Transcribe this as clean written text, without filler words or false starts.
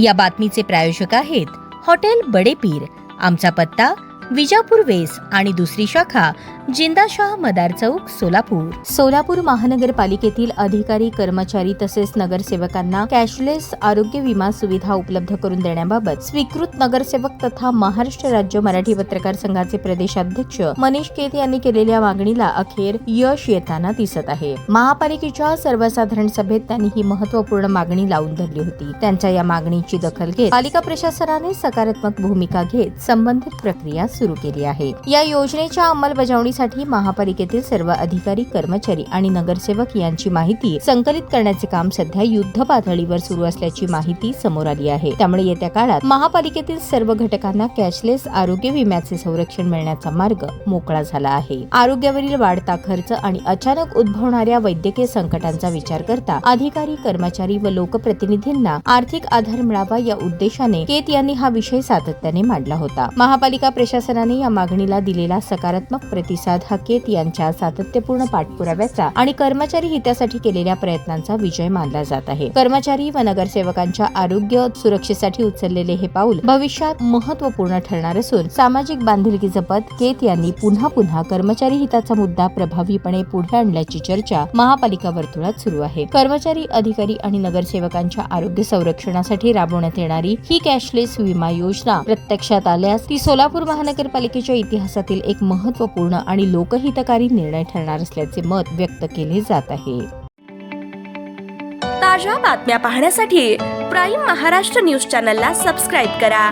या बातमीचे प्रायोजक आहेत हॉटेल बडे पीर। आमचा पत्ता विजापूर वेस आणि दुसरी शाखा जिंदाशाह मदार चौक सोलापूर। सोलापूर महानगरपालिकेतील अधिकारी कर्मचारी तसेच नगरसेवकांना कॅशलेस आरोग्य विमा सुविधा उपलब्ध करून देण्याबाबत स्वीकृत नगरसेवक तथा महाराष्ट्र राज्य मराठी पत्रकार संघाचे प्रदेशाध्यक्ष मनीष केत यांनी केलेल्या मागणीला अखेर यश येताना दिसत आहे। महापालिकेच्या सर्वसाधारण सभेत त्यांनी ही महत्त्वपूर्ण मागणी लावून धरली होती। त्यांच्या या मागणीची दखल घेत पालिका प्रशासनाने सकारात्मक भूमिका घेत संबंधित प्रक्रिया सुरू केली आहे। या योजनेच्या अंमलबजावणीसाठी महापालिकेतील सर्व अधिकारी कर्मचारी आणि नगरसेवक यांची माहिती संकलित करण्याचे काम सध्या युद्ध पातळीवर सुरू असल्याची माहिती समोर आली आहे। त्यामुळे येत्या काळात महापालिकेतील सर्व घटकांना कॅशलेस आरोग्य विम्याचे संरक्षण मिळण्याचा मार्ग मोकळा झाला आहे। आरोग्यावरील वाढता खर्च आणि अचानक उद्भवणाऱ्या वैद्यकीय संकटांचा विचार करता अधिकारी कर्मचारी व लोकप्रतिनिधींना आर्थिक आधार मिळावा या उद्देशाने केत यांनी हा विषय सातत्याने मांडला होता। महापालिका प्रशासनाने या मागणीला दिलेला सकारात्मक प्रतिसाद हा केत यांच्या सातत्यपूर्ण पाठपुराव्याचा आणि कर्मचारी हितासाठी केलेल्या प्रयत्नांचा विजय मानला जात आहे। कर्मचारी व नगरसेवकांच्या आरोग्य सुरक्षेसाठी उचललेले हे पाऊल भविष्यात महत्त्वपूर्ण ठरणार असून सामाजिक बांधिलकी जपत केत यांनी पुन्हा कर्मचारी हिताचा मुद्दा प्रभावीपणे पुढे आणल्याची चर्चा महापालिका वर्तुळात सुरू आहे। कर्मचारी अधिकारी आणि नगरसेवकांच्या आरोग्य संरक्षणासाठी राबवण्यात येणारी ही कॅशलेस विमा योजना प्रत्यक्षात आल्यास ती सोलापूर महानगरपालिकेच्या इतिहासातील एक महत्त्वपूर्ण आणि लोकहितकारी निर्णय ठरणार असल्याचे मत व्यक्त केले जात आहे। ताज्या बातम्या पाहण्यासाठी प्राईम महाराष्ट्र न्यूज चॅनलला सबस्क्राईब करा।